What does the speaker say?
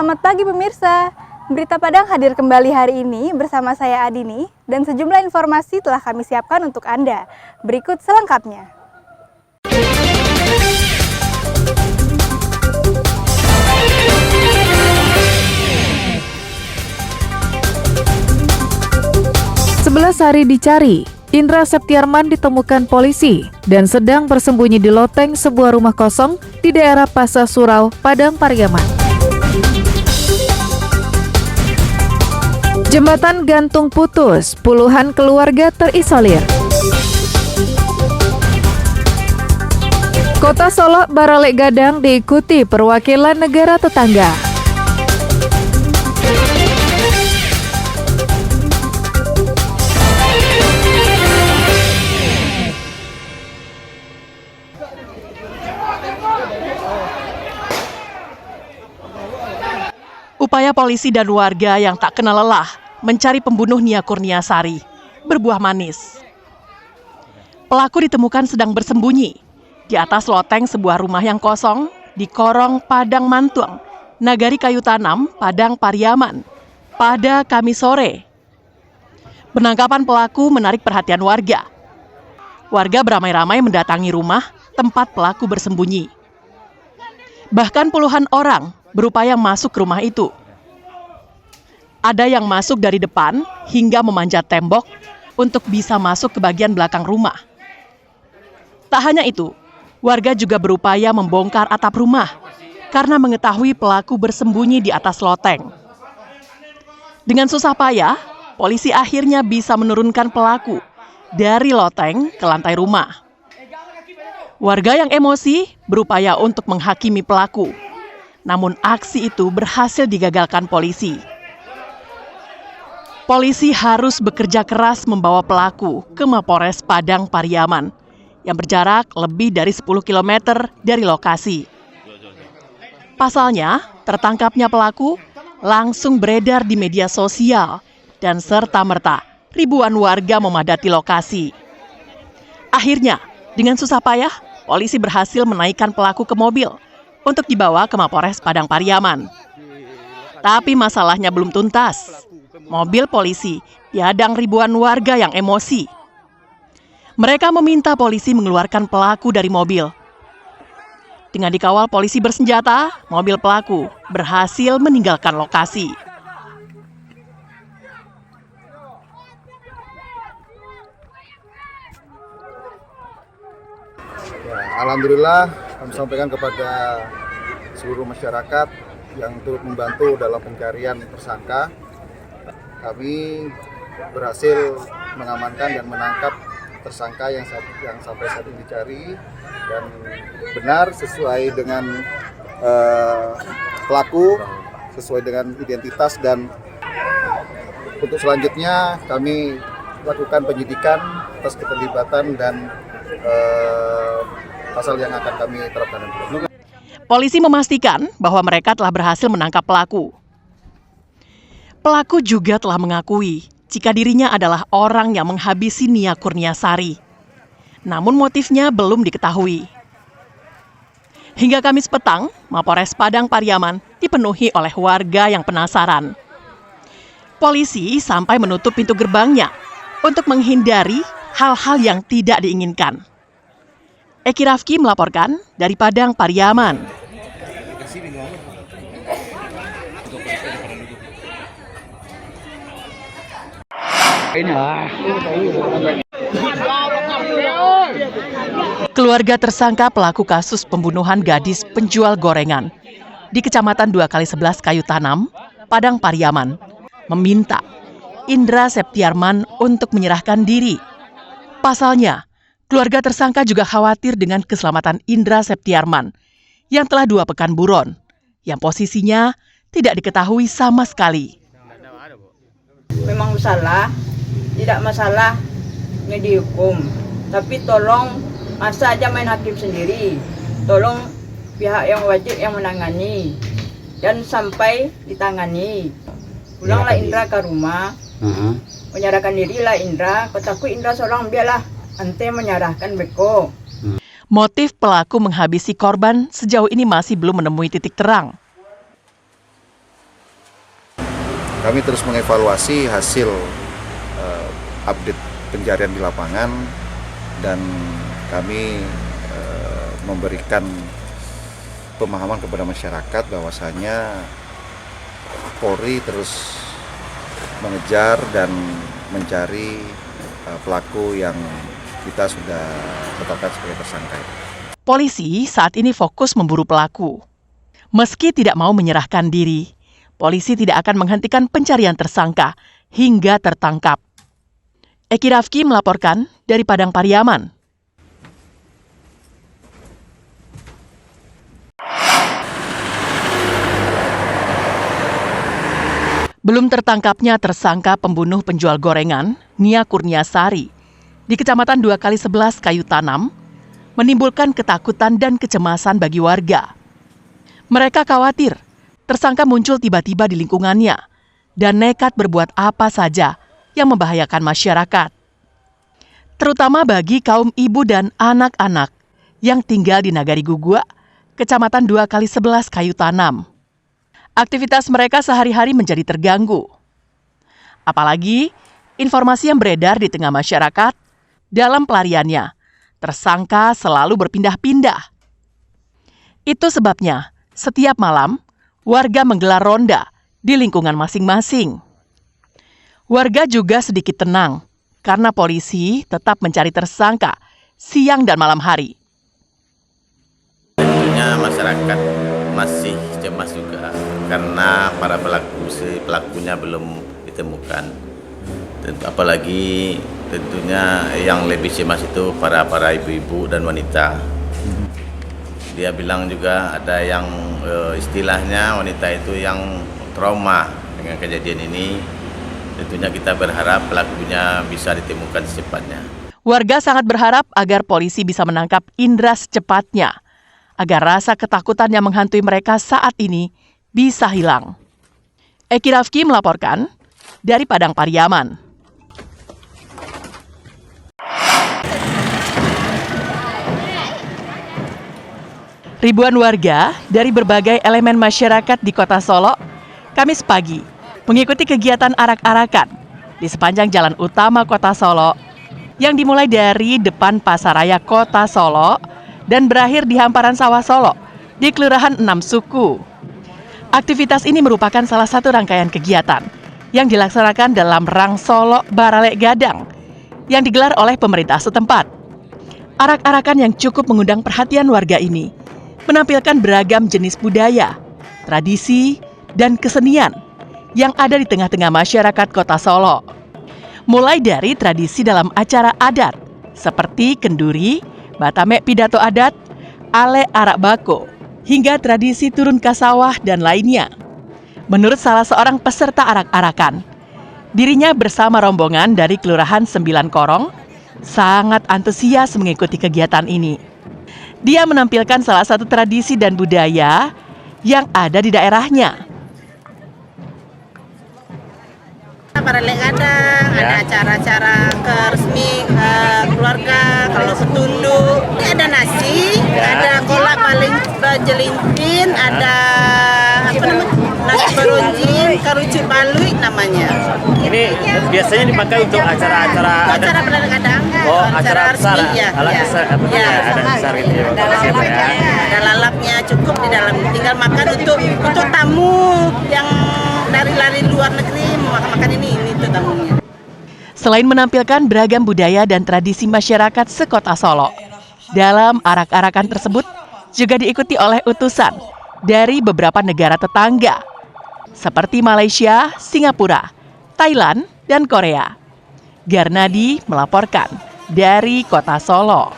Selamat pagi pemirsa. Berita Padang hadir kembali hari ini bersama saya Adini dan sejumlah informasi telah kami siapkan untuk Anda. Berikut selengkapnya. Sebelas hari dicari, Indra Septiarman ditemukan polisi dan sedang bersembunyi di loteng sebuah rumah kosong di daerah Pasar Surau, Padang Pariaman. Jembatan gantung putus, puluhan keluarga terisolir. Kota Solok Baralek Gadang diikuti perwakilan negara tetangga. Upaya polisi dan warga yang tak kenal lelah mencari pembunuh Nia Kurniasari berbuah manis. Pelaku ditemukan sedang bersembunyi di atas loteng sebuah rumah yang kosong di Korong Padang Mantuang, Nagari Kayu Tanam, Padang Pariaman, pada Kamis sore. Penangkapan pelaku menarik perhatian warga. Warga beramai-ramai mendatangi rumah tempat pelaku bersembunyi. Bahkan puluhan orang berupaya masuk ke rumah itu. Ada yang masuk dari depan hingga memanjat tembok untuk bisa masuk ke bagian belakang rumah. Tak hanya itu, warga juga berupaya membongkar atap rumah karena mengetahui pelaku bersembunyi di atas loteng. Dengan susah payah, polisi akhirnya bisa menurunkan pelaku dari loteng ke lantai rumah. Warga yang emosi berupaya untuk menghakimi pelaku. Namun aksi itu berhasil digagalkan polisi. Polisi harus bekerja keras membawa pelaku ke Mapores Padang Pariaman yang berjarak lebih dari 10 km dari lokasi. Pasalnya, tertangkapnya pelaku langsung beredar di media sosial dan serta-merta ribuan warga memadati lokasi. Akhirnya, dengan susah payah, polisi berhasil menaikkan pelaku ke mobil untuk dibawa ke Mapores Padang Pariaman. Tapi masalahnya belum tuntas. Mobil polisi dihadang ribuan warga yang emosi. Mereka meminta polisi mengeluarkan pelaku dari mobil. Dengan dikawal polisi bersenjata, mobil pelaku berhasil meninggalkan lokasi. Alhamdulillah kami sampaikan kepada seluruh masyarakat yang turut membantu dalam pencarian tersangka. Kami berhasil mengamankan dan menangkap tersangka yang sampai saat ini dicari dan benar sesuai dengan pelaku, sesuai dengan identitas, dan untuk selanjutnya kami lakukan penyidikan atas keterlibatan dan pasal yang akan kami terapkan. Polisi memastikan bahwa mereka telah berhasil menangkap pelaku. Pelaku juga telah mengakui jika dirinya adalah orang yang menghabisi Nia Kurniasari. Namun motifnya belum diketahui. Hingga Kamis petang, Mapores Padang Pariaman dipenuhi oleh warga yang penasaran. Polisi sampai menutup pintu gerbangnya untuk menghindari hal-hal yang tidak diinginkan. Eki Rafki melaporkan dari Padang Pariaman. Keluarga tersangka pelaku kasus pembunuhan gadis penjual gorengan di Kecamatan 2x11 Kayu Tanam, Padang Pariaman, meminta Indra Septiarman untuk menyerahkan diri. Pasalnya, keluarga tersangka juga khawatir dengan keselamatan Indra Septiarman yang telah 2 pekan buron, yang posisinya tidak diketahui sama sekali. Memang salah, tidak masalah dihukum, tapi tolong masa aja main hakim sendiri, tolong pihak yang wajib yang menangani dan sampai ditangani. Pulanglah Indra ke rumah, menyerahkan dirilah Indra, kataku Indra seorang biarlah ante menyerahkan beko. Motif pelaku menghabisi korban sejauh ini masih belum menemui titik terang. Kami terus mengevaluasi hasil update pencarian di lapangan dan kami memberikan pemahaman kepada masyarakat bahwasanya Polri terus mengejar dan mencari pelaku yang kita sudah tetapkan sebagai tersangka. Polisi saat ini fokus memburu pelaku. Meski tidak mau menyerahkan diri, polisi tidak akan menghentikan pencarian tersangka hingga tertangkap. Eki Rafki melaporkan dari Padang Pariaman. Belum tertangkapnya tersangka pembunuh penjual gorengan, Nia Kurniasari, di Kecamatan 2x11 Kayu Tanam, menimbulkan ketakutan dan kecemasan bagi warga. Mereka khawatir tersangka muncul tiba-tiba di lingkungannya dan nekat berbuat apa saja yang membahayakan masyarakat. Terutama bagi kaum ibu dan anak-anak yang tinggal di Nagari Gugua, Kecamatan 2x11 Kayu Tanam. Aktivitas mereka sehari-hari menjadi terganggu. Apalagi informasi yang beredar di tengah masyarakat dalam pelariannya, tersangka selalu berpindah-pindah. Itu sebabnya setiap malam warga menggelar ronda di lingkungan masing-masing. Warga juga sedikit tenang karena polisi tetap mencari tersangka siang dan malam hari. Tentunya masyarakat masih cemas juga karena para pelakunya belum ditemukan. Apalagi tentunya yang lebih cemas itu para ibu-ibu dan wanita. Dia bilang juga ada yang istilahnya wanita itu yang trauma dengan kejadian ini. Tentunya kita berharap pelakunya bisa ditemukan secepatnya. Warga sangat berharap agar polisi bisa menangkap Indra secepatnya, agar rasa ketakutan yang menghantui mereka saat ini bisa hilang. Eki Rafki melaporkan dari Padang Pariaman. Ribuan warga dari berbagai elemen masyarakat di Kota Solo, Kamis pagi, mengikuti kegiatan arak-arakan di sepanjang jalan utama Kota Solo yang dimulai dari depan Pasaraya Kota Solo dan berakhir di hamparan sawah Solo di Kelurahan 6 Suku. Aktivitas ini merupakan salah satu rangkaian kegiatan yang dilaksanakan dalam Rang Solo Baralek Gadang yang digelar oleh pemerintah setempat. Arak-arakan yang cukup mengundang perhatian warga ini menampilkan beragam jenis budaya, tradisi, dan kesenian yang ada di tengah-tengah masyarakat Kota Solo. Mulai dari tradisi dalam acara adat seperti kenduri, batamek pidato adat, ale arak bako, hingga tradisi turun ke sawah dan lainnya. Menurut salah seorang peserta arak-arakan, dirinya bersama rombongan dari Kelurahan 9 Korong sangat antusias mengikuti kegiatan ini. Dia menampilkan salah satu tradisi dan budaya yang ada di daerahnya. Baralek Gadang, ada acara-acara resmi keluarga, kalau setunduk, ini ada nasi, ada kolak paling jelintin, ada apa namanya, nasi beronjin, karucu balui namanya. Ini biasanya dipakai untuk acara-acara Baralek Gadang. Oh, acara besar, resmi, ya. alat besar, Ya. ada besar gitu ya. Ada lalapnya cukup di dalam, tinggal makan untuk tamu yang dari luar negeri makan ini tuh tamunya. Selain menampilkan beragam budaya dan tradisi masyarakat sekota Solo, dalam arak-arakan tersebut juga diikuti oleh utusan dari beberapa negara tetangga, seperti Malaysia, Singapura, Thailand, dan Korea. Garnadi melaporkan dari Kota Solo.